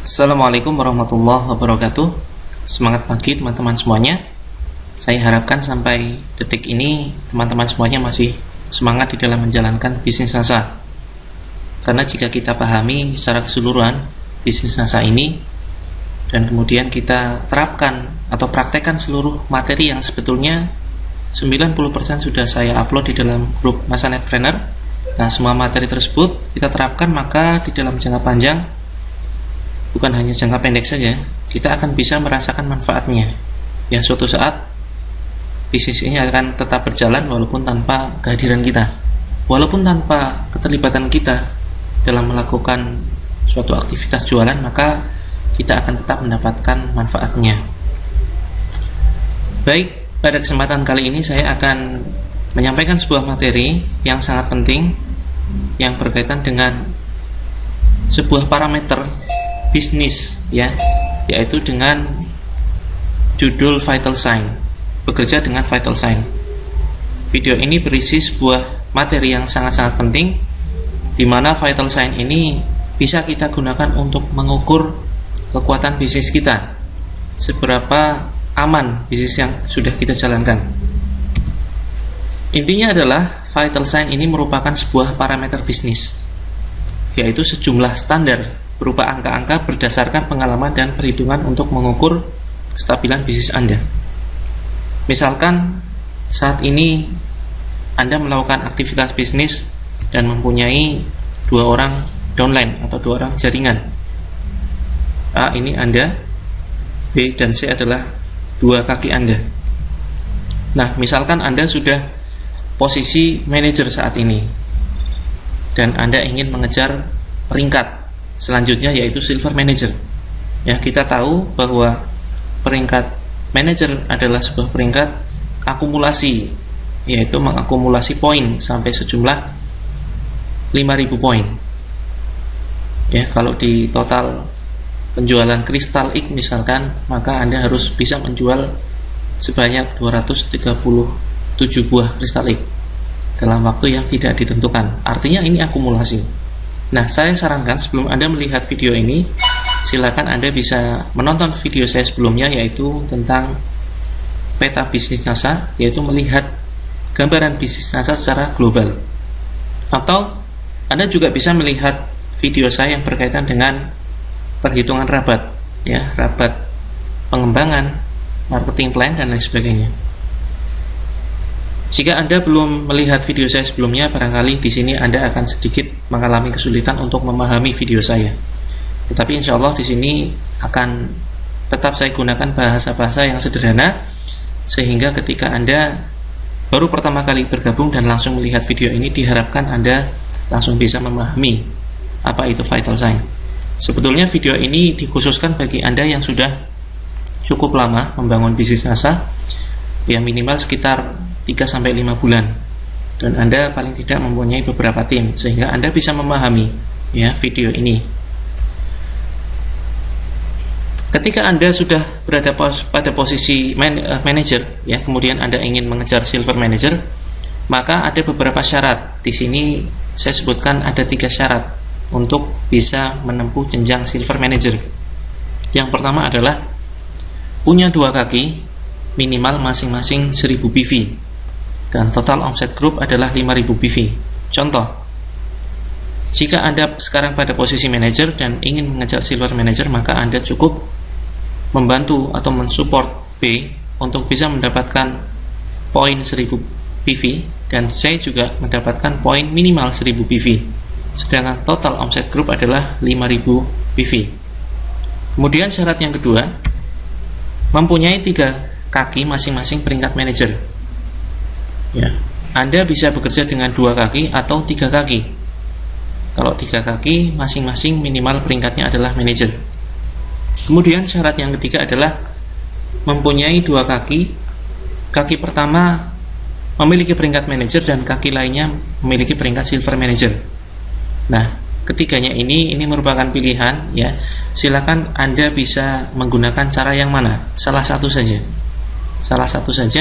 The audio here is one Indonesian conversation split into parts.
Assalamualaikum warahmatullahi wabarakatuh. Semangat pagi teman-teman semuanya. Saya harapkan sampai detik ini teman-teman semuanya masih semangat di dalam menjalankan bisnis NASA. Karena jika kita pahami secara keseluruhan bisnis NASA ini dan kemudian kita terapkan atau praktekkan seluruh materi yang sebetulnya 90% sudah saya upload di dalam grup NASA Netpreneur. Nah, semua materi tersebut kita terapkan, maka di dalam jangka panjang, bukan hanya jangka pendek saja, kita akan bisa merasakan manfaatnya. Ya, suatu saat bisnis ini akan tetap berjalan walaupun tanpa kehadiran kita, walaupun tanpa keterlibatan kita dalam melakukan suatu aktivitas jualan, maka kita akan tetap mendapatkan manfaatnya. Baik, pada kesempatan kali ini saya akan menyampaikan sebuah materi yang sangat penting yang berkaitan dengan sebuah parameter bisnis, ya, yaitu dengan judul Vital Sign, bekerja dengan Vital Sign. Video ini berisi sebuah materi yang sangat-sangat penting, di mana Vital Sign ini bisa kita gunakan untuk mengukur kekuatan bisnis kita, seberapa aman bisnis yang sudah kita jalankan. Intinya adalah Vital Sign ini merupakan sebuah parameter bisnis, yaitu sejumlah standar berupa angka-angka berdasarkan pengalaman dan perhitungan untuk mengukur kestabilan bisnis Anda. Misalkan saat ini Anda melakukan aktivitas bisnis dan mempunyai 2 orang downline atau 2 orang jaringan. A ini Anda, B dan C adalah 2 kaki Anda. Nah, misalkan Anda sudah posisi manajer saat ini dan Anda ingin mengejar peringkat selanjutnya, yaitu silver manager. Ya, kita tahu bahwa peringkat manager adalah sebuah peringkat akumulasi, yaitu mengakumulasi poin sampai sejumlah 5.000 poin. Ya, kalau di total penjualan kristal X misalkan, maka Anda harus bisa menjual sebanyak 237 buah kristal X dalam waktu yang tidak ditentukan. Artinya ini akumulasi. Nah, saya sarankan sebelum Anda melihat video ini, silakan Anda bisa menonton video saya sebelumnya, yaitu tentang peta bisnis NASA, yaitu melihat gambaran bisnis NASA secara global. Atau Anda juga bisa melihat video saya yang berkaitan dengan perhitungan rabat, ya, rabat pengembangan, marketing plan dan lain sebagainya. Jika Anda belum melihat video saya sebelumnya, barangkali di sini Anda akan sedikit mengalami kesulitan untuk memahami video saya. Tetapi insya Allah di sini akan tetap saya gunakan bahasa-bahasa yang sederhana, sehingga ketika Anda baru pertama kali bergabung dan langsung melihat video ini, diharapkan Anda langsung bisa memahami apa itu Vital Sign. Sebetulnya video ini dikhususkan bagi Anda yang sudah cukup lama membangun bisnis NASA, ya minimal sekitar 3-5 bulan, dan Anda paling tidak mempunyai beberapa tim, sehingga Anda bisa memahami, ya, video ini. Ketika Anda sudah berada pada posisi manager, ya, kemudian Anda ingin mengejar silver manager, maka ada beberapa syarat. Di sini saya sebutkan ada 3 syarat untuk bisa menempuh jenjang silver manager. Yang pertama adalah punya 2 kaki minimal masing-masing 1000 PV dan total omset grup adalah 5.000 PV. Contoh, jika Anda sekarang pada posisi manajer dan ingin mengejar silver manager, maka Anda cukup membantu atau mensupport B untuk bisa mendapatkan poin 1000 PV, dan C juga mendapatkan poin minimal 1000 PV, sedangkan total omset grup adalah 5.000 PV. Kemudian syarat yang kedua, mempunyai 3 kaki masing-masing peringkat manajer. Ya, Anda bisa bekerja dengan 2 kaki atau 3 kaki. Kalau 3 kaki, masing-masing minimal peringkatnya adalah manajer. Kemudian syarat yang ketiga adalah mempunyai 2 kaki. Kaki pertama memiliki peringkat manajer dan kaki lainnya memiliki peringkat silver manager. Nah, ketiganya ini merupakan pilihan, ya. Silakan Anda bisa menggunakan cara yang mana, salah satu saja.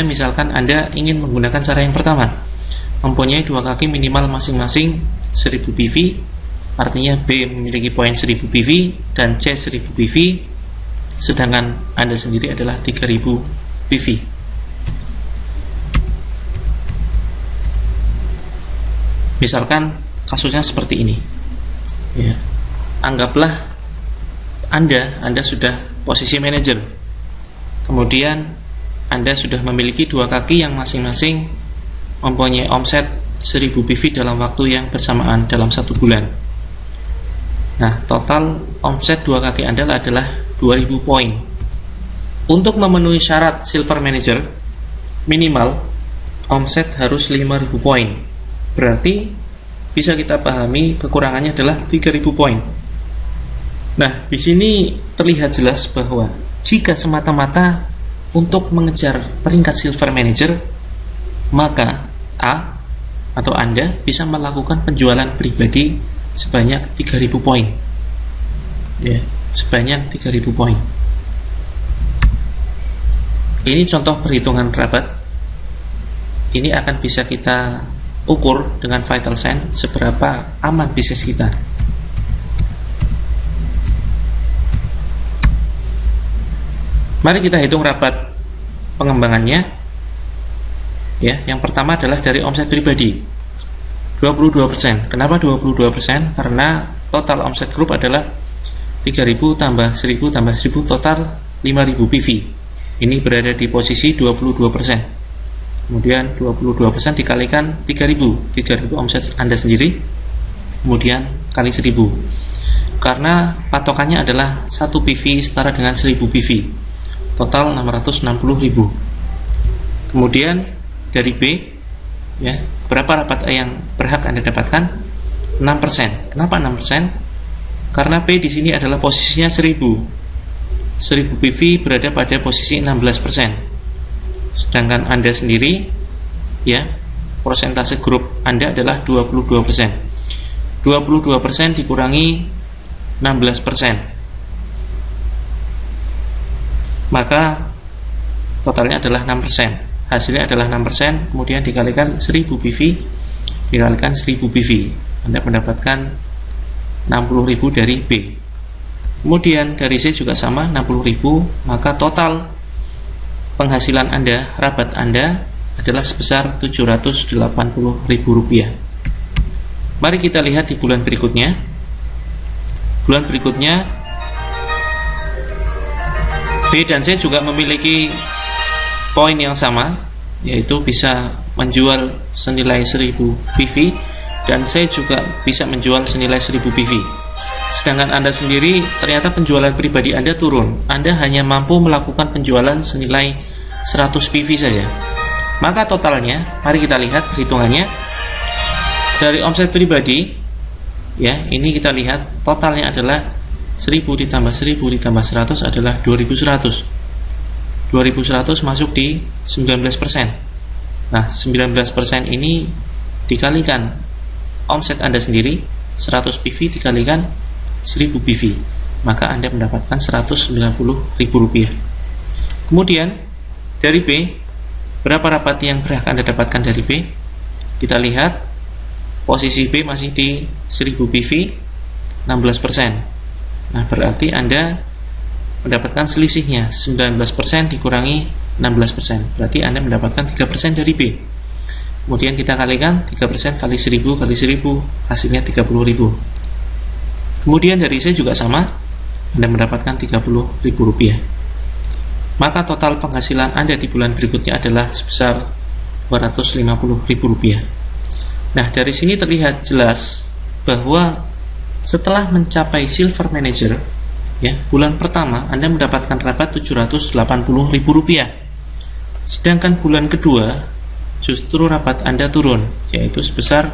Misalkan Anda ingin menggunakan cara yang pertama, mempunyai 2 kaki minimal masing-masing 1000 PV artinya B memiliki poin 1000 PV dan C 1000 PV, sedangkan Anda sendiri adalah 3000 PV. Misalkan kasusnya seperti ini, ya. Anggaplah Anda sudah posisi manajer, kemudian Anda sudah memiliki dua kaki yang masing-masing mempunyai omset 1000 PV dalam waktu yang bersamaan dalam 1 bulan. Nah, total omset dua kaki Anda adalah 2000 poin. Untuk memenuhi syarat Silver Manager, minimal omset harus 5000 poin. Berarti bisa kita pahami kekurangannya adalah 3000 poin. Nah, di sini terlihat jelas bahwa jika semata-mata untuk mengejar peringkat Silver Manager, maka A atau Anda bisa melakukan penjualan pribadi sebanyak 3000 poin. Ya, sebanyak 3000 poin. Ini contoh perhitungan rabat. Ini akan bisa kita ukur dengan vital sign seberapa aman bisnis kita. Mari kita hitung rabat pengembangannya. Ya, yang pertama adalah dari omset pribadi 22%. Kenapa 22%? Karena total omset grup adalah 3000 tambah 1000 tambah 1000 total 5000 PV. Ini berada di posisi 22%. Kemudian 22% dikalikan 3000 omset Anda sendiri, kemudian kali 1000. Karena patokannya adalah 1 PV setara dengan 1000 PV. Total 660.000. Kemudian dari B, ya, berapa rabat yang berhak Anda dapatkan? 6%. Kenapa 6%? Karena P di sini adalah posisinya 1000 PV berada pada posisi 16%. Sedangkan Anda sendiri, ya, persentase grup Anda adalah 22%. 22% dikurangi 16%. Maka totalnya adalah 6%. Hasilnya adalah 6%, kemudian dikalikan 1000 PV, dikalikan 1000 PV. Anda mendapatkan 60.000 dari B. Kemudian dari C juga sama, 60.000, maka total penghasilan Anda, rabat Anda adalah sebesar Rp780.000. Mari kita lihat di bulan berikutnya. Bulan berikutnya B dan C juga memiliki poin yang sama, yaitu bisa menjual senilai 1000 PV, dan C juga bisa menjual senilai 1000 PV. Sedangkan Anda sendiri ternyata penjualan pribadi Anda turun. Anda hanya mampu melakukan penjualan senilai 100 PV saja. Maka totalnya, mari kita lihat perhitungannya. Dari omset pribadi, ya, ini kita lihat totalnya adalah 1000 ditambah 1000 ditambah 100 adalah 2100. 2100 masuk di 19%. Nah, 19% ini dikalikan omset Anda sendiri, 100 PV dikalikan 1000 PV, maka Anda mendapatkan Rp190.000. Kemudian dari B, berapa rabat yang berhak Anda dapatkan dari B? Kita lihat posisi B masih di 1000 PV, 16%. Nah, berarti Anda mendapatkan selisihnya 19% dikurangi 16%. Berarti Anda mendapatkan 3% dari B. Kemudian kita kalikan 3% kali 1000 kali 1000, hasilnya 30.000. Kemudian dari C juga sama, Anda mendapatkan Rp30.000. Maka total penghasilan Anda di bulan berikutnya adalah sebesar Rp250.000. Nah, dari sini terlihat jelas bahwa setelah mencapai Silver Manager, ya, bulan pertama Anda mendapatkan rabat Rp780.000. Sedangkan bulan kedua justru rabat Anda turun, yaitu sebesar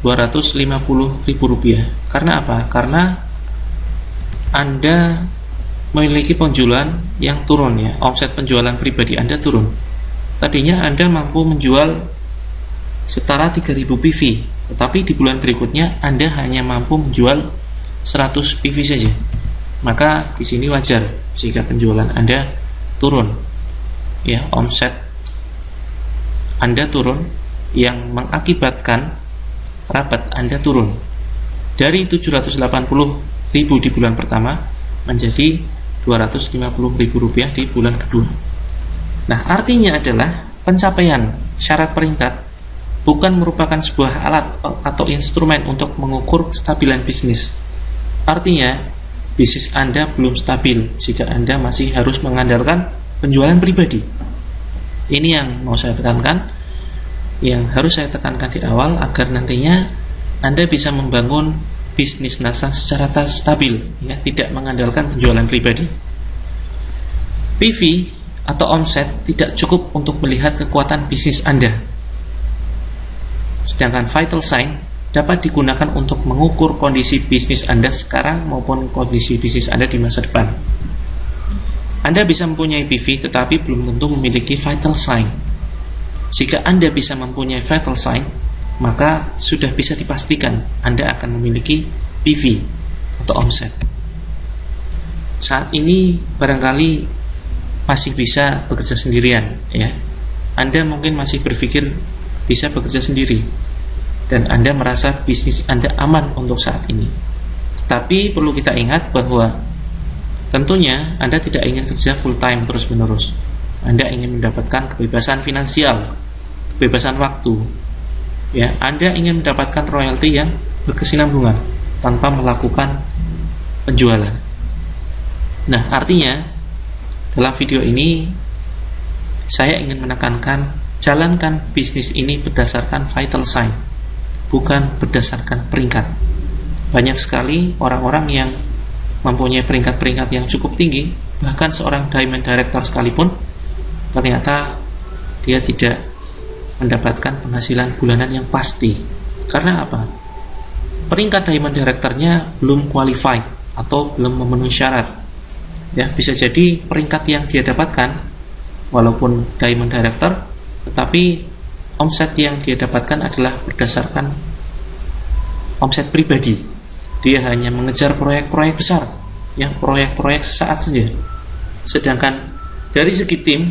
Rp250.000. Karena apa? Karena Anda memiliki penjualan yang turun, ya, omset penjualan pribadi Anda turun. Tadinya Anda mampu menjual setara 3000 PV, tetapi di bulan berikutnya Anda hanya mampu menjual 100 PV saja. Maka di sini wajar jika penjualan Anda turun, ya, omset Anda turun, yang mengakibatkan rabat Anda turun. dari 780.000 di bulan pertama menjadi 250.000 rupiah di bulan kedua. Nah, artinya adalah pencapaian syarat peringkat bukan merupakan sebuah alat atau instrumen untuk mengukur kestabilan bisnis. Artinya, bisnis Anda belum stabil jika Anda masih harus mengandalkan penjualan pribadi. Ini yang mau saya tekankan, yang harus saya tekankan di awal agar nantinya Anda bisa membangun bisnis NASA secara stabil, ya, tidak mengandalkan penjualan pribadi. PV atau omset tidak cukup untuk melihat kekuatan bisnis Anda. Sedangkan vital sign dapat digunakan untuk mengukur kondisi bisnis Anda sekarang maupun kondisi bisnis Anda di masa depan. Anda bisa mempunyai PV tetapi belum tentu memiliki vital sign. Jika Anda bisa mempunyai vital sign, maka sudah bisa dipastikan Anda akan memiliki PV atau omset. Saat ini barangkali masih bisa bekerja sendirian, ya. Anda mungkin masih berpikir bisa bekerja sendiri dan Anda merasa bisnis Anda aman untuk saat ini. Tapi perlu kita ingat bahwa tentunya Anda tidak ingin kerja full time terus-menerus. Anda ingin mendapatkan kebebasan finansial, kebebasan waktu. Ya, Anda ingin mendapatkan royalti yang berkesinambungan tanpa melakukan penjualan. Nah, artinya dalam video ini saya ingin menekankan jalankan bisnis ini berdasarkan vital sign, bukan berdasarkan peringkat. Banyak sekali orang-orang yang mempunyai peringkat-peringkat yang cukup tinggi, bahkan seorang diamond director sekalipun, ternyata dia tidak mendapatkan penghasilan bulanan yang pasti. Karena apa? Peringkat diamond directornya belum qualified atau belum memenuhi syarat. Ya, bisa jadi peringkat yang dia dapatkan walaupun diamond director, tetapi omset yang dia dapatkan adalah berdasarkan omset pribadi. Dia hanya mengejar proyek-proyek besar, ya, proyek-proyek sesaat saja. Sedangkan dari segi tim,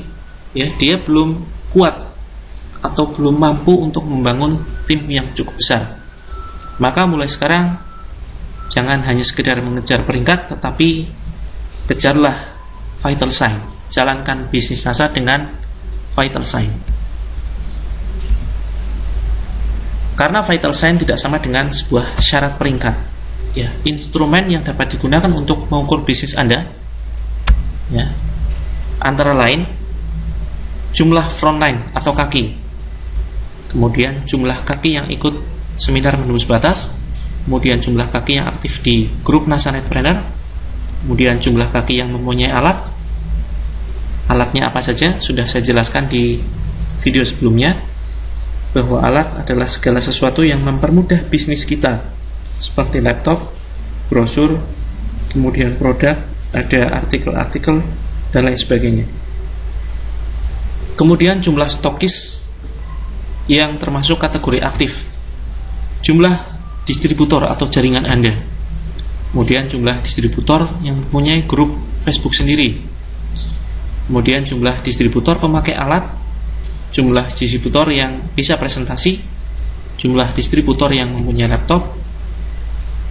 ya, dia belum kuat atau belum mampu untuk membangun tim yang cukup besar. Maka mulai sekarang jangan hanya sekedar mengejar peringkat, tetapi kejarlah vital sign. Jalankan bisnis NASA dengan vital sign. Karena vital sign tidak sama dengan sebuah syarat peringkat. Ya, instrumen yang dapat digunakan untuk mengukur bisnis Anda, ya, antara lain jumlah frontline atau kaki, kemudian jumlah kaki yang ikut seminar menembus batas, kemudian jumlah kaki yang aktif di grup NASA Netpreneur, kemudian jumlah kaki yang mempunyai alat. Alatnya apa saja sudah saya jelaskan di video sebelumnya, bahwa alat adalah segala sesuatu yang mempermudah bisnis kita, seperti laptop, brosur, kemudian produk, ada artikel-artikel, dan lain sebagainya. Kemudian jumlah stokis yang termasuk kategori aktif, jumlah distributor atau jaringan Anda, kemudian jumlah distributor yang mempunyai grup Facebook sendiri, kemudian jumlah distributor pemakai alat, jumlah distributor yang bisa presentasi, jumlah distributor yang mempunyai laptop,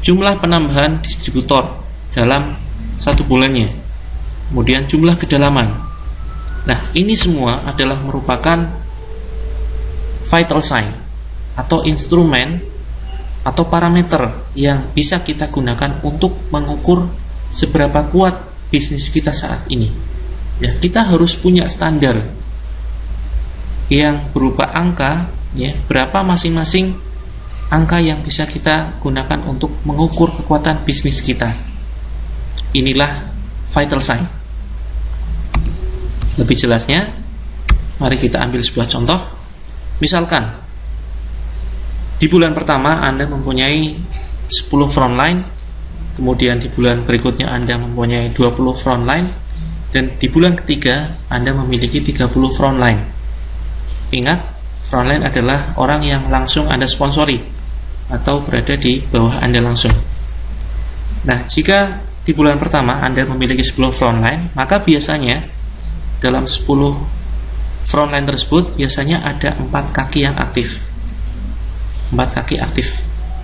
jumlah penambahan distributor dalam 1 bulannya, kemudian jumlah kedalaman. Nah, ini semua adalah merupakan vital sign atau instrumen atau parameter yang bisa kita gunakan untuk mengukur seberapa kuat bisnis kita saat ini. Ya, kita harus punya standar yang berupa angka, ya, berapa masing-masing angka yang bisa kita gunakan untuk mengukur kekuatan bisnis kita. Inilah vital sign. Lebih jelasnya, mari kita ambil sebuah contoh. Misalkan di bulan pertama Anda mempunyai 10 frontline, kemudian di bulan berikutnya Anda mempunyai 20 frontline, dan di bulan ketiga Anda memiliki 30 frontline. Ingat, frontline adalah orang yang langsung Anda sponsori atau berada di bawah Anda langsung. Nah, jika di bulan pertama Anda memiliki 10 frontline, maka biasanya dalam 10 frontline tersebut biasanya ada 4 kaki yang aktif. 4 kaki aktif.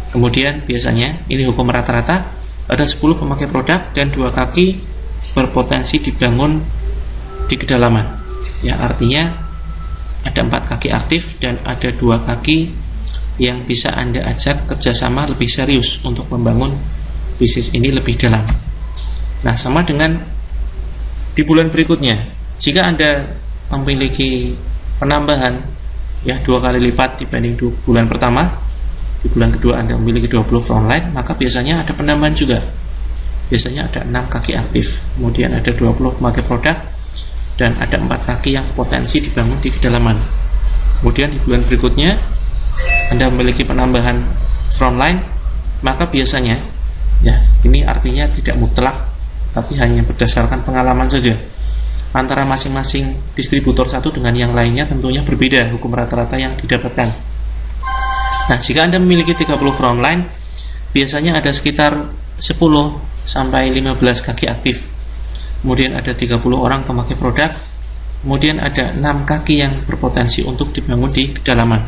Kemudian biasanya ini hukum rata-rata, ada 10 pemakai produk dan 2 kaki berpotensi dibangun di kedalaman. Ya, artinya ada 4 kaki aktif dan ada 2 kaki yang bisa Anda ajak kerjasama lebih serius untuk membangun bisnis ini lebih dalam. Nah, sama dengan di bulan berikutnya, jika Anda memiliki penambahan ya 2 kali lipat dibanding bulan pertama, di bulan kedua Anda memiliki 20 frontline, maka biasanya ada penambahan juga. Biasanya ada 6 kaki aktif, kemudian ada 20 pemakai produk, dan ada 4 kaki yang potensi dibangun di kedalaman. Kemudian di bulan berikutnya Anda memiliki penambahan frontline, maka biasanya ya ini artinya tidak mutlak, tapi hanya berdasarkan pengalaman saja. Antara masing-masing distributor satu dengan yang lainnya tentunya berbeda hukum rata-rata yang didapatkan. Nah, jika Anda memiliki 30 frontline, biasanya ada sekitar 10 sampai 15 kaki aktif. Kemudian ada 30 orang pemakai produk. Kemudian ada 6 kaki yang berpotensi untuk dibangun di kedalaman.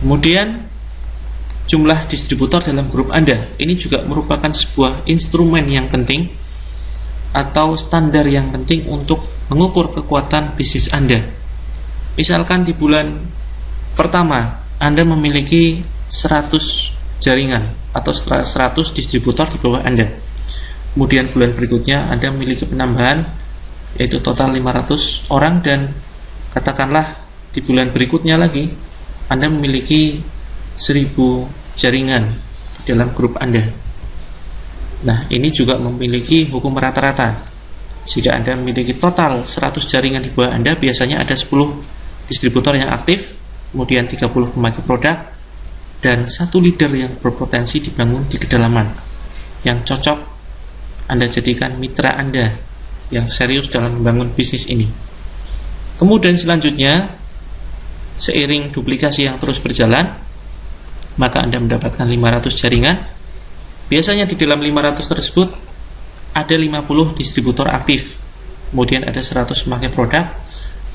Kemudian jumlah distributor dalam grup Anda ini juga merupakan sebuah instrumen yang penting atau standar yang penting untuk mengukur kekuatan bisnis Anda. Misalkan di bulan pertama Anda memiliki 100 jaringan atau 100 distributor di bawah Anda. Kemudian bulan berikutnya Anda memiliki penambahan yaitu total 500 orang, dan katakanlah di bulan berikutnya lagi Anda memiliki 1000 jaringan di dalam grup Anda. Nah, ini juga memiliki hukum rata-rata. Jika Anda memiliki total 100 jaringan di bawah Anda, biasanya ada 10 distributor yang aktif, kemudian 30 pemakai produk, dan 1 leader yang berpotensi dibangun di kedalaman, yang cocok Anda jadikan mitra Anda yang serius dalam membangun bisnis ini. Kemudian selanjutnya, seiring duplikasi yang terus berjalan, maka Anda mendapatkan 500 jaringan. Biasanya di dalam 500 tersebut ada 50 distributor aktif, kemudian ada 100 pemakai produk,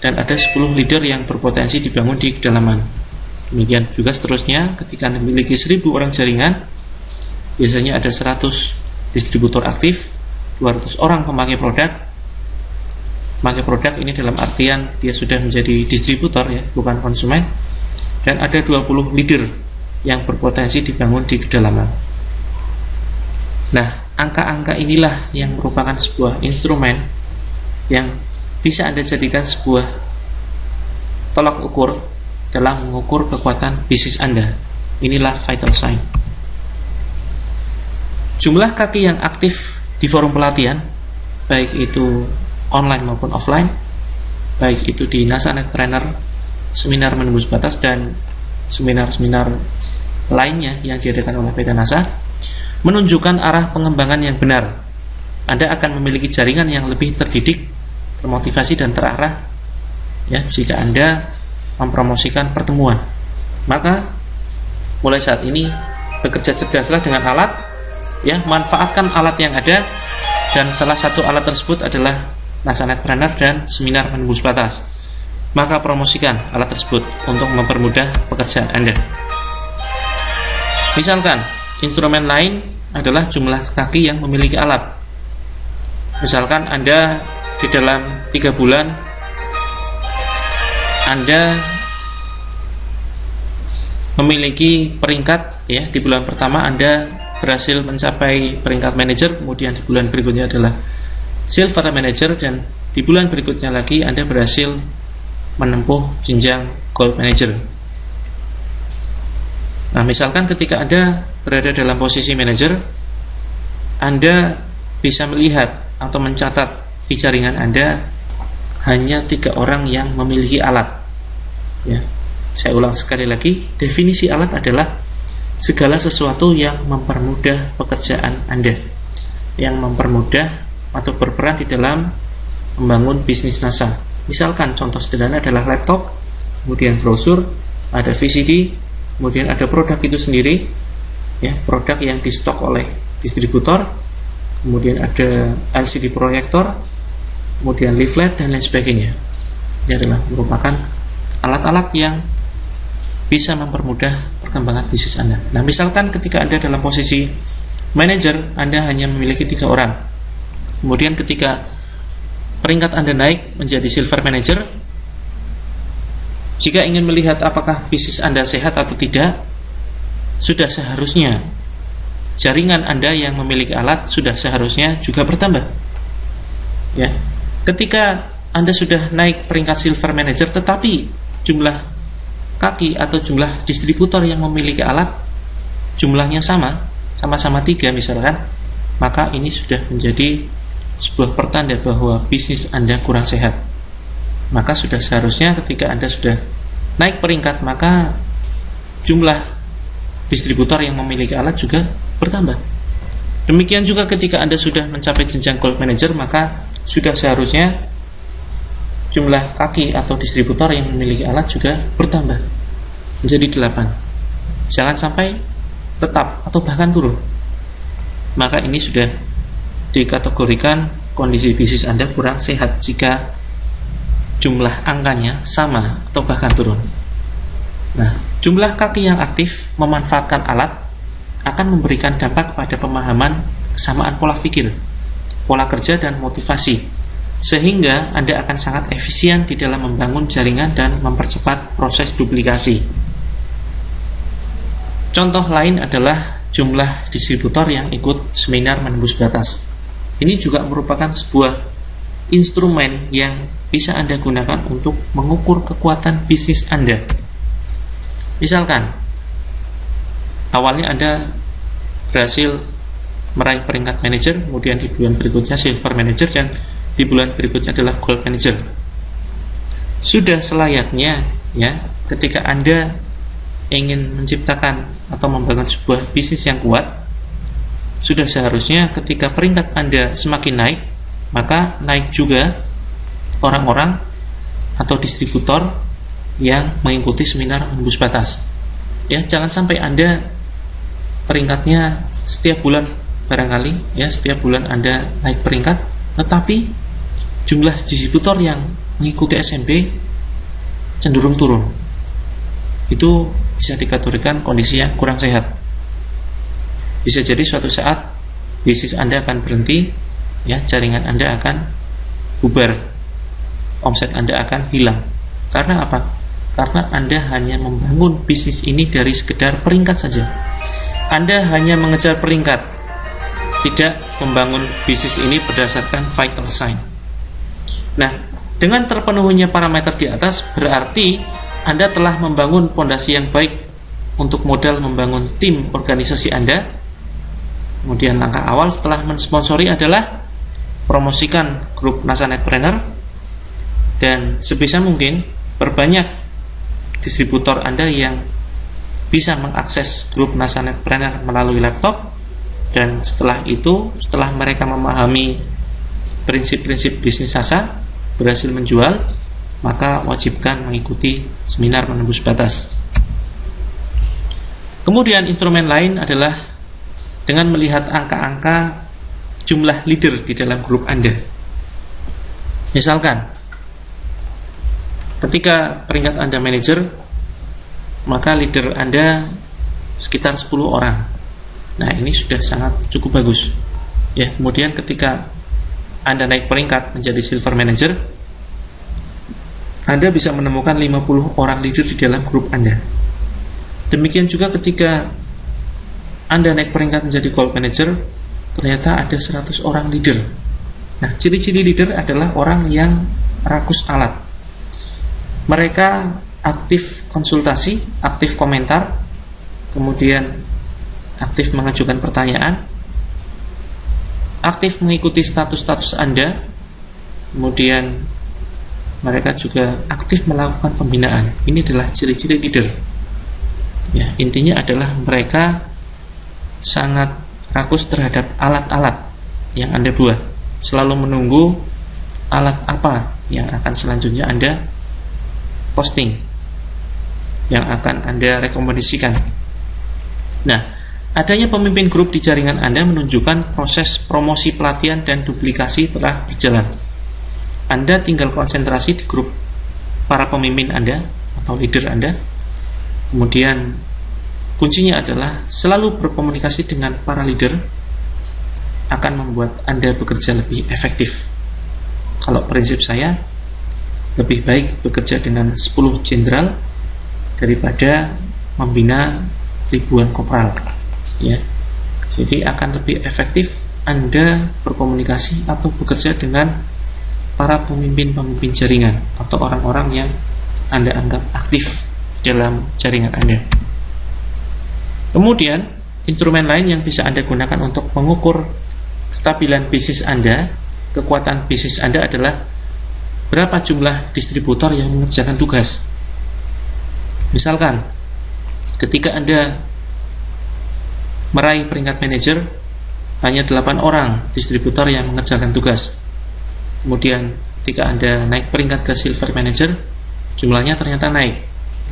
dan ada 10 leader yang berpotensi dibangun di kedalaman. Demikian juga seterusnya, ketika Anda memiliki 1000 orang jaringan, biasanya ada 100 distributor aktif, 200 orang pemakai produk. Pemakai produk ini dalam artian dia sudah menjadi distributor ya, bukan konsumen, dan ada 20 leader yang berpotensi dibangun di kedalaman. Nah, angka-angka inilah yang merupakan sebuah instrumen yang bisa Anda jadikan sebuah tolak ukur dalam mengukur kekuatan bisnis Anda. Inilah vital sign. Jumlah kaki yang aktif di forum pelatihan, baik itu online maupun offline, baik itu di NASA Netpreneur, seminar menembus batas, dan seminar-seminar lainnya yang diadakan oleh PT NASA, menunjukkan arah pengembangan yang benar. Anda akan memiliki jaringan yang lebih terdidik, termotivasi, dan terarah ya, jika Anda mempromosikan pertemuan. Maka mulai saat ini bekerja cerdaslah dengan alat ya, manfaatkan alat yang ada, dan salah satu alat tersebut adalah NASA Netpreneur dan seminar menembus batas. Maka promosikan alat tersebut untuk mempermudah pekerjaan Anda. Misalkan instrumen lain adalah jumlah kaki yang memiliki alat. Misalkan Anda di dalam 3 bulan Anda memiliki peringkat ya, di bulan pertama Anda berhasil mencapai peringkat manager, kemudian di bulan berikutnya adalah silver manager, dan di bulan berikutnya lagi Anda berhasil menempuh jenjang gold manager. Nah, misalkan ketika Anda berada dalam posisi manajer, Anda bisa melihat atau mencatat di jaringan Anda hanya 3 orang yang memiliki alat ya. Saya ulang sekali lagi, definisi alat adalah segala sesuatu yang mempermudah pekerjaan Anda, yang mempermudah atau berperan di dalam membangun bisnis NASA. Misalkan contoh sederhana adalah laptop, kemudian brosur, ada VCD, kemudian ada produk itu sendiri ya, produk yang di stok oleh distributor, kemudian ada LCD proyektor, kemudian leaflet, dan lain sebagainya. Ini adalah merupakan alat-alat yang bisa mempermudah perkembangan bisnis Anda. Nah, misalkan ketika Anda dalam posisi manajer, Anda hanya memiliki 3 orang. Kemudian ketika peringkat Anda naik menjadi silver manager, jika ingin melihat apakah bisnis Anda sehat atau tidak, sudah seharusnya jaringan Anda yang memiliki alat sudah seharusnya juga bertambah. Ya. Ketika Anda sudah naik peringkat silver manager tetapi jumlah kaki atau jumlah distributor yang memiliki alat jumlahnya sama-sama 3 misalkan, maka ini sudah menjadi sebuah pertanda bahwa bisnis Anda kurang sehat. Maka sudah seharusnya ketika Anda sudah naik peringkat, maka jumlah distributor yang memiliki alat juga bertambah. Demikian juga ketika Anda sudah mencapai jenjang gold manager, maka sudah seharusnya jumlah kaki atau distributor yang memiliki alat juga bertambah menjadi 8. Jangan sampai tetap atau bahkan turun. Maka ini sudah dikategorikan kondisi bisnis Anda kurang sehat jika jumlah angkanya sama atau bahkan turun. Nah, jumlah kaki yang aktif memanfaatkan alat akan memberikan dampak pada pemahaman kesamaan pola pikir, pola kerja, dan motivasi, sehingga Anda akan sangat efisien di dalam membangun jaringan dan mempercepat proses duplikasi. Contoh lain adalah jumlah distributor yang ikut seminar menembus batas. Ini juga merupakan sebuah instrumen yang bisa Anda gunakan untuk mengukur kekuatan bisnis Anda. Misalkan, awalnya Anda berhasil meraih peringkat manager, kemudian di bulan berikutnya silver manager, dan di bulan berikutnya adalah gold manager. Sudah selayaknya ya, ketika Anda ingin menciptakan atau membangun sebuah bisnis yang kuat, sudah seharusnya ketika peringkat Anda semakin naik, maka naik juga orang-orang atau distributor yang mengikuti seminar menembus batas. Ya, jangan sampai Anda peringkatnya setiap bulan barangkali ya, setiap bulan Anda naik peringkat, tetapi jumlah distributor yang mengikuti SMP cenderung turun. Itu bisa dikategorikan kondisi yang kurang sehat. Bisa jadi suatu saat bisnis Anda akan berhenti, ya, jaringan Anda akan bubar, omset Anda akan hilang. Karena apa? Karena Anda hanya membangun bisnis ini dari sekedar peringkat saja. Anda hanya mengejar peringkat, tidak membangun bisnis ini berdasarkan vital sign. Nah, dengan terpenuhinya parameter di atas, berarti Anda telah membangun fondasi yang baik untuk modal membangun tim organisasi Anda. Kemudian langkah awal setelah mensponsori adalah promosikan grup NASA Netpreneur, dan sebisa mungkin perbanyak distributor Anda yang bisa mengakses grup NASA Netpreneur melalui laptop. Dan setelah itu, setelah mereka memahami prinsip-prinsip bisnis NASA, berhasil menjual, maka wajibkan mengikuti seminar menembus batas. Kemudian instrumen lain adalah dengan melihat angka-angka jumlah leader di dalam grup Anda. Misalkan, ketika peringkat Anda manajer, maka leader Anda sekitar 10 orang. Nah, ini sudah sangat cukup bagus. Ya, kemudian ketika Anda naik peringkat menjadi silver manager, Anda bisa menemukan 50 orang leader di dalam grup Anda. Demikian juga ketika Anda naik peringkat menjadi gold manager, ternyata ada 100 orang leader. Nah, ciri-ciri leader adalah orang yang rakus alat. Mereka aktif konsultasi, aktif komentar, kemudian aktif mengajukan pertanyaan, aktif mengikuti status-status Anda, kemudian mereka juga aktif melakukan pembinaan. Ini adalah ciri-ciri leader. Ya, intinya adalah mereka sangat rakus terhadap alat-alat yang Anda buat, selalu menunggu alat apa yang akan selanjutnya Anda posting, yang akan Anda rekomendasikan. Nah, adanya pemimpin grup di jaringan Anda menunjukkan proses promosi pelatihan dan duplikasi telah berjalan. Anda tinggal konsentrasi di grup para pemimpin Anda atau leader Anda, kemudian kuncinya adalah selalu berkomunikasi dengan para leader akan membuat Anda bekerja lebih efektif. Kalau prinsip saya, lebih baik bekerja dengan 10 jenderal daripada membina ribuan kopral, ya. Jadi akan lebih efektif Anda berkomunikasi atau bekerja dengan para pemimpin-pemimpin jaringan atau orang-orang yang Anda anggap aktif dalam jaringan Anda. Kemudian, instrumen lain yang bisa Anda gunakan untuk mengukur kestabilan bisnis Anda, kekuatan bisnis Anda adalah berapa jumlah distributor yang mengerjakan tugas. Misalkan, ketika Anda meraih peringkat manajer, hanya 8 orang distributor yang mengerjakan tugas. Kemudian, ketika Anda naik peringkat ke silver manager, jumlahnya ternyata naik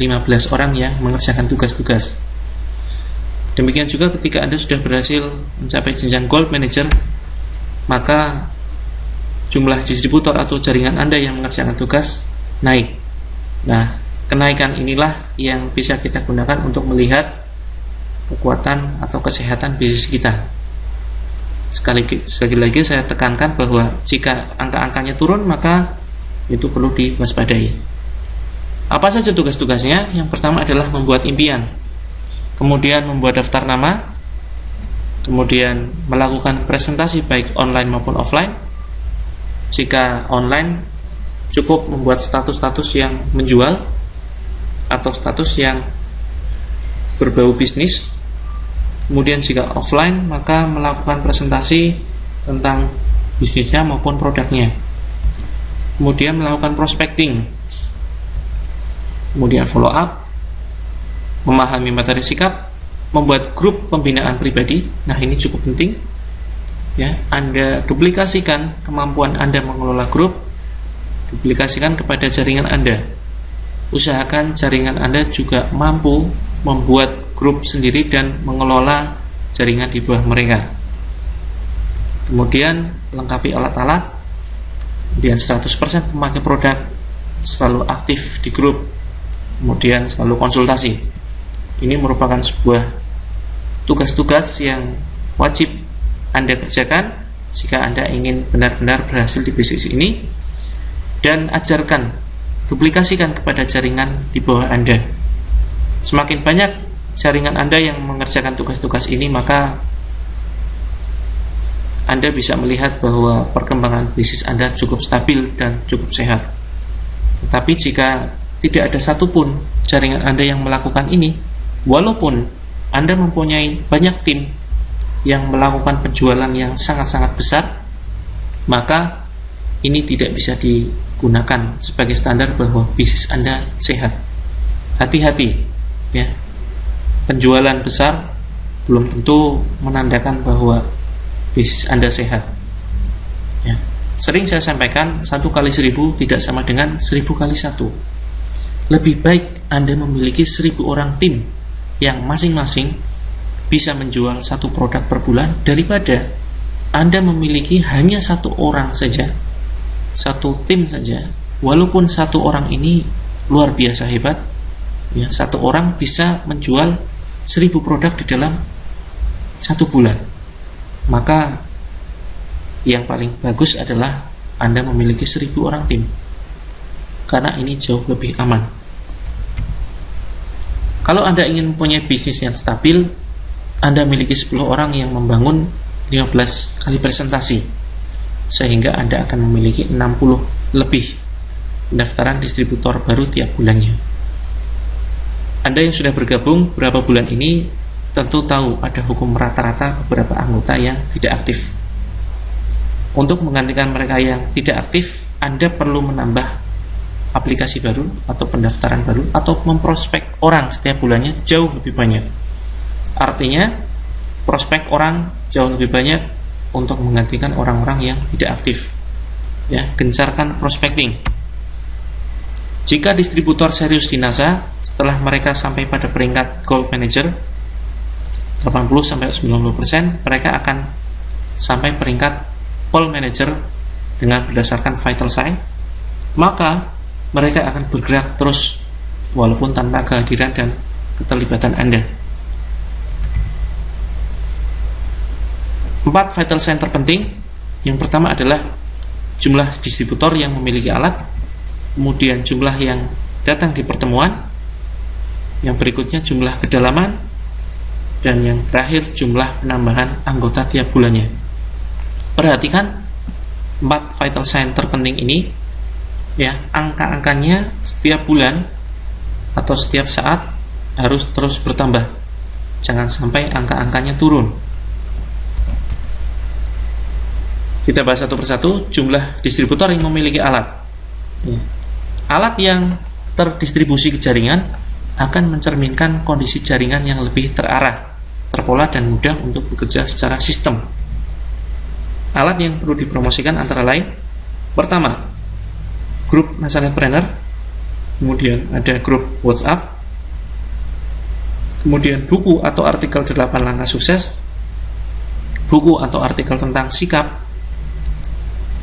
15 orang yang mengerjakan tugas-tugas. Demikian juga ketika Anda sudah berhasil mencapai jenjang gold manager, maka jumlah distributor atau jaringan Anda yang mengerjakan tugas naik. Nah, kenaikan inilah yang bisa kita gunakan untuk melihat kekuatan atau kesehatan bisnis kita. Sekali lagi saya tekankan bahwa jika angka-angkanya turun, maka itu perlu diwaspadai. Apa saja tugas-tugasnya? Yang pertama adalah membuat impian, kemudian membuat daftar nama, kemudian melakukan presentasi baik online maupun offline. Jika online, cukup membuat status-status yang menjual atau status yang berbau bisnis. Kemudian jika offline, maka melakukan presentasi tentang bisnisnya maupun produknya. Kemudian melakukan prospecting, kemudian follow up, memahami materi sikap, membuat grup pembinaan pribadi. Nah, ini cukup penting, ya. Anda duplikasikan kemampuan Anda mengelola grup, duplikasikan kepada jaringan Anda. Usahakan jaringan Anda juga mampu membuat grup sendiri dan mengelola jaringan di bawah mereka. Kemudian lengkapi alat-alat, kemudian 100% pemakai produk, selalu aktif di grup, kemudian selalu konsultasi. Ini merupakan sebuah tugas-tugas yang wajib Anda kerjakan jika Anda ingin benar-benar berhasil di bisnis ini, dan ajarkan, duplikasikan kepada jaringan di bawah Anda. Semakin banyak jaringan Anda yang mengerjakan tugas-tugas ini, maka Anda bisa melihat bahwa perkembangan bisnis Anda cukup stabil dan cukup sehat. Tetapi jika tidak ada satupun jaringan Anda yang melakukan ini, walaupun Anda mempunyai banyak tim yang melakukan penjualan yang sangat-sangat besar, maka ini tidak bisa digunakan sebagai standar bahwa bisnis Anda sehat. Hati-hati, ya. Penjualan besar belum tentu menandakan bahwa bisnis Anda sehat, ya. Sering saya sampaikan, 1 kali 1000 tidak sama dengan 1000 kali 1. Lebih baik Anda memiliki 1000 orang tim yang masing-masing bisa menjual 1 produk per bulan, daripada Anda memiliki hanya 1 orang saja, 1 tim saja. Walaupun 1 orang ini luar biasa hebat, ya, 1 orang bisa menjual 1000 produk di dalam 1 bulan. Maka yang paling bagus adalah Anda memiliki 1000 orang tim, karena ini jauh lebih aman. Kalau Anda ingin mempunyai bisnis yang stabil, Anda memiliki 10 orang yang membangun 15 kali presentasi, sehingga Anda akan memiliki 60 lebih pendaftaran distributor baru tiap bulannya. Anda yang sudah bergabung beberapa bulan ini tentu tahu ada hukum rata-rata beberapa anggota yang tidak aktif. Untuk menggantikan mereka yang tidak aktif, Anda perlu menambah aplikasi baru atau pendaftaran baru, atau memprospek orang setiap bulannya jauh lebih banyak. Artinya, prospek orang jauh lebih banyak untuk menggantikan orang-orang yang tidak aktif. Ya, gencarkan prospecting. Jika distributor serius di NASA, setelah mereka sampai pada peringkat Gold Manager 80-90%, mereka akan sampai peringkat Pearl Manager dengan berdasarkan vital sign. Maka mereka akan bergerak terus walaupun tanpa kehadiran dan keterlibatan Anda. 4 vital sign terpenting. Yang pertama adalah jumlah distributor yang memiliki alat, kemudian jumlah yang datang di pertemuan, yang berikutnya jumlah kedalaman, dan yang terakhir jumlah penambahan anggota tiap bulannya. Perhatikan 4 vital sign terpenting ini, ya, angka-angkanya setiap bulan atau setiap saat harus terus bertambah. Jangan sampai angka-angkanya turun. Kita bahas satu persatu. Jumlah distributor yang memiliki alat, ya. Alat yang terdistribusi ke jaringan akan mencerminkan kondisi jaringan yang lebih terarah, terpola, dan mudah untuk bekerja secara sistem. Alat yang perlu dipromosikan antara lain: pertama, grup Nasonetpreneur, kemudian ada grup WhatsApp, kemudian buku atau artikel 8 langkah sukses, buku atau artikel tentang sikap,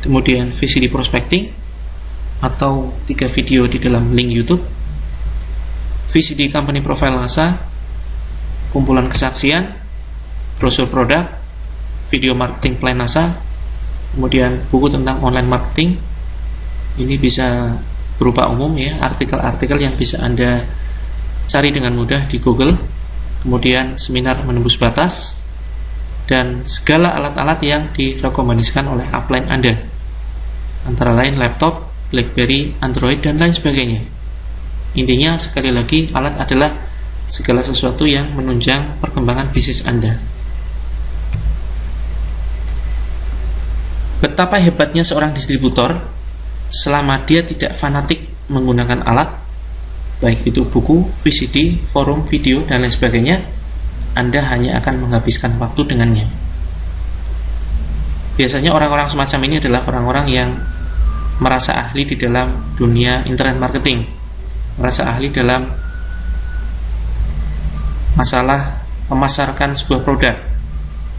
kemudian VCD prospecting atau 3 video di dalam link YouTube, VCD company profile NASA, kumpulan kesaksian, brosur produk, video marketing plan NASA, kemudian buku tentang online marketing. Ini bisa berupa umum, ya, artikel-artikel yang bisa Anda cari dengan mudah di Google, kemudian seminar menembus batas, dan segala alat-alat yang direkomendasikan oleh upline Anda, antara lain laptop, BlackBerry, Android, dan lain sebagainya. Intinya, sekali lagi, alat adalah segala sesuatu yang menunjang perkembangan bisnis Anda. Betapa hebatnya seorang distributor selama dia tidak fanatik menggunakan alat, baik itu buku, VCD, forum, video, dan lain sebagainya, Anda hanya akan menghabiskan waktu dengannya. Biasanya orang-orang semacam ini adalah orang-orang yang merasa ahli di dalam dunia internet marketing, merasa ahli dalam masalah memasarkan sebuah produk,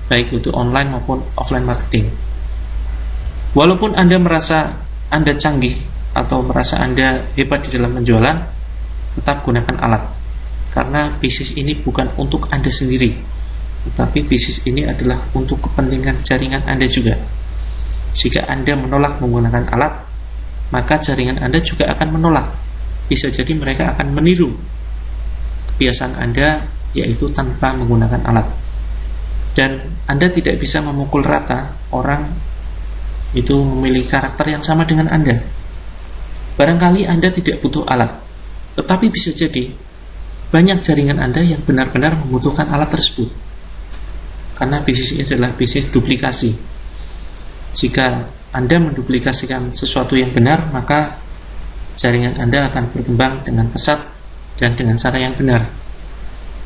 baik itu online maupun offline marketing. Walaupun Anda merasa Anda canggih atau merasa Anda hebat di dalam penjualan, tetap gunakan alat, karena bisnis ini bukan untuk Anda sendiri, tetapi bisnis ini adalah untuk kepentingan jaringan Anda juga. Jika Anda menolak menggunakan alat, maka jaringan Anda juga akan menolak. Bisa jadi mereka akan meniru kebiasaan Anda, yaitu tanpa menggunakan alat. Dan Anda tidak bisa memukul rata orang itu memiliki karakter yang sama dengan Anda. Barangkali Anda tidak butuh alat, tetapi bisa jadi banyak jaringan Anda yang benar-benar membutuhkan alat tersebut, karena bisnis ini adalah bisnis duplikasi. Jika Anda menduplikasikan sesuatu yang benar, maka jaringan Anda akan berkembang dengan pesat dan dengan cara yang benar.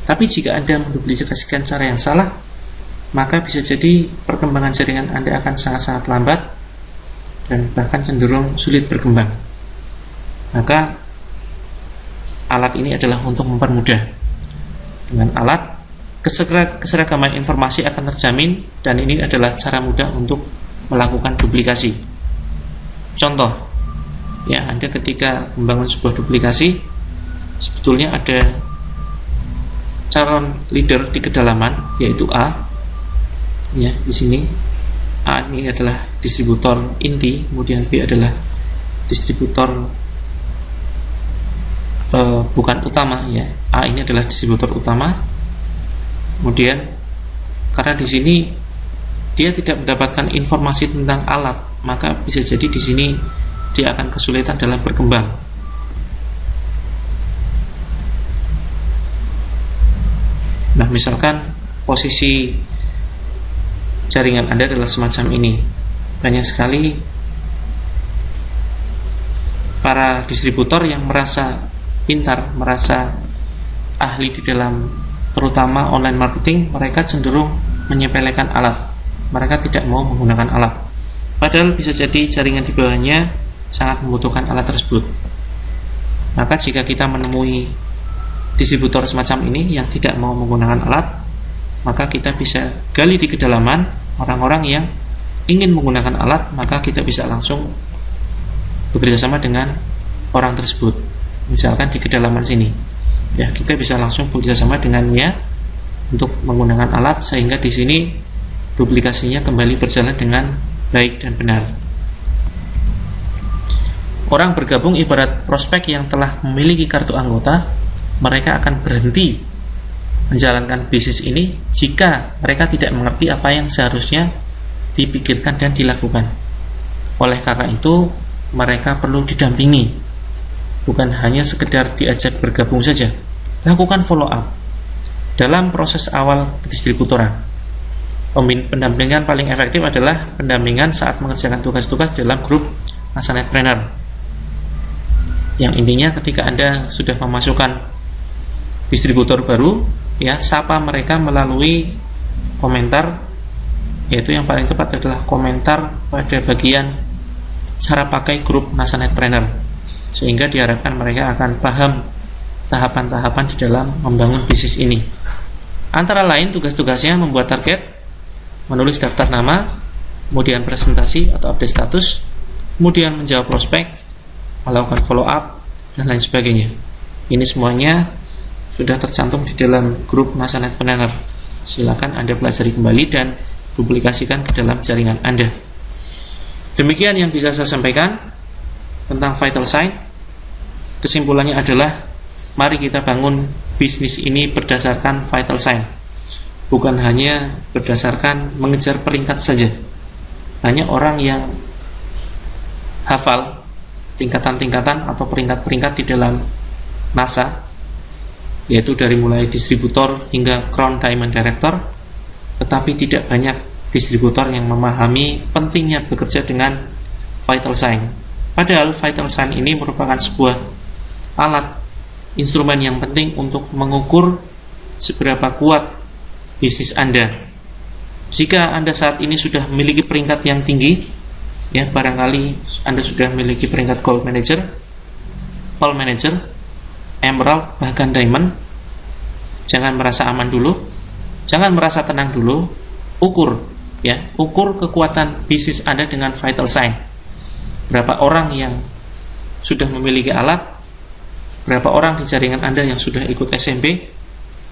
Tapi jika Anda menduplikasikan cara yang salah, maka bisa jadi perkembangan jaringan Anda akan sangat-sangat lambat dan bahkan cenderung sulit berkembang. Maka alat ini adalah untuk mempermudah. Dengan alat, keseragaman informasi akan terjamin, dan ini adalah cara mudah untuk melakukan duplikasi. Contoh, ya, Anda ketika membangun sebuah duplikasi, sebetulnya ada calon leader di kedalaman, yaitu A. Ya, di sini A ini adalah distributor inti, kemudian B adalah distributor bukan utama, ya. A ini adalah distributor utama. Kemudian karena di sini dia tidak mendapatkan informasi tentang alat, maka bisa jadi di sini dia akan kesulitan dalam berkembang. Nah, misalkan posisi jaringan Anda adalah semacam ini. Banyak sekali para distributor yang merasa pintar, merasa ahli di dalam terutama online marketing, mereka cenderung menyepelekan alat. Mereka tidak mau menggunakan alat, padahal bisa jadi jaringan di bawahnya sangat membutuhkan alat tersebut. Maka jika kita menemui distributor semacam ini yang tidak mau menggunakan alat, maka kita bisa gali di kedalaman orang-orang yang ingin menggunakan alat, maka kita bisa langsung bekerja sama dengan orang tersebut. Misalkan di kedalaman sini, ya, kita bisa langsung bekerja sama dengannya untuk menggunakan alat, sehingga di sini duplikasinya kembali berjalan dengan baik dan benar. Orang bergabung ibarat prospek yang telah memiliki kartu anggota. Mereka akan berhenti menjalankan bisnis ini jika mereka tidak mengerti apa yang seharusnya dipikirkan dan dilakukan. Oleh karena itu, mereka perlu didampingi, bukan hanya sekedar diajak bergabung saja. Lakukan follow up dalam proses awal distributoran. Pendampingan paling efektif adalah pendampingan saat mengerjakan tugas-tugas dalam grup Nasonetpreneur, yang intinya ketika Anda sudah memasukkan distributor baru, ya, sapa mereka melalui komentar, yaitu yang paling tepat adalah komentar pada bagian cara pakai grup Nasonetpreneur, sehingga diharapkan mereka akan paham tahapan-tahapan di dalam membangun bisnis ini. Antara lain tugas-tugasnya membuat target, menulis daftar nama, kemudian presentasi atau update status, kemudian menjawab prospek, melakukan follow up, dan lain sebagainya. Ini semuanya sudah tercantum di dalam grup Nasonetpreneur. Silakan Anda pelajari kembali dan duplikasikan ke dalam jaringan Anda. Demikian yang bisa saya sampaikan tentang Vital Sign. Kesimpulannya adalah, mari kita bangun bisnis ini berdasarkan Vital Sign, bukan hanya berdasarkan mengejar peringkat saja. Hanya orang yang hafal tingkatan-tingkatan atau peringkat-peringkat di dalam NASA, yaitu dari mulai distributor hingga Crown Diamond Director, tetapi tidak banyak distributor yang memahami pentingnya bekerja dengan Vital Sign. Padahal Vital Sign ini merupakan sebuah alat, instrumen yang penting untuk mengukur seberapa kuat bisnis Anda. Jika Anda saat ini sudah memiliki peringkat yang tinggi, ya, barangkali Anda sudah memiliki peringkat Gold Manager, Pearl Manager, Emerald, bahkan Diamond, jangan merasa aman dulu, jangan merasa tenang dulu. Ukur kekuatan bisnis Anda dengan Vital Sign. Berapa orang yang sudah memiliki alat, berapa orang di jaringan Anda yang sudah ikut SMB,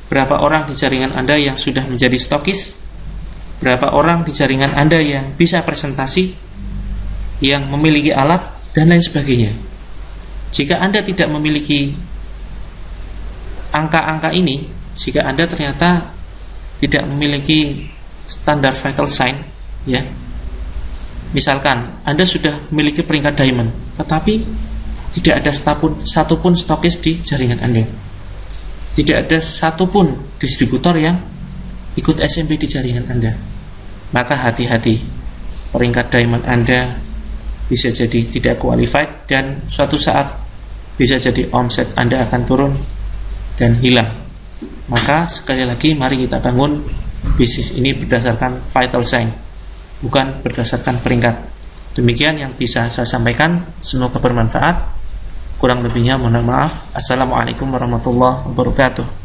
berapa orang di jaringan Anda yang sudah menjadi stokis, berapa orang di jaringan Anda yang bisa presentasi, yang memiliki alat, dan lain sebagainya. Jika Anda tidak memiliki angka-angka ini, jika Anda ternyata tidak memiliki standar Vital Sign, ya, misalkan Anda sudah memiliki peringkat Diamond, tetapi tidak ada satupun stokis di jaringan Anda, tidak ada satupun distributor yang ikut SMB di jaringan Anda, maka hati-hati, peringkat Diamond Anda bisa jadi tidak qualified, dan suatu saat bisa jadi omset Anda akan turun dan hilang. Maka sekali lagi, mari kita bangun bisnis ini berdasarkan Vital Sign, bukan berdasarkan peringkat. Demikian yang bisa saya sampaikan, semoga bermanfaat. Kurang lebihnya mohon maaf. Assalamualaikum warahmatullahi wabarakatuh.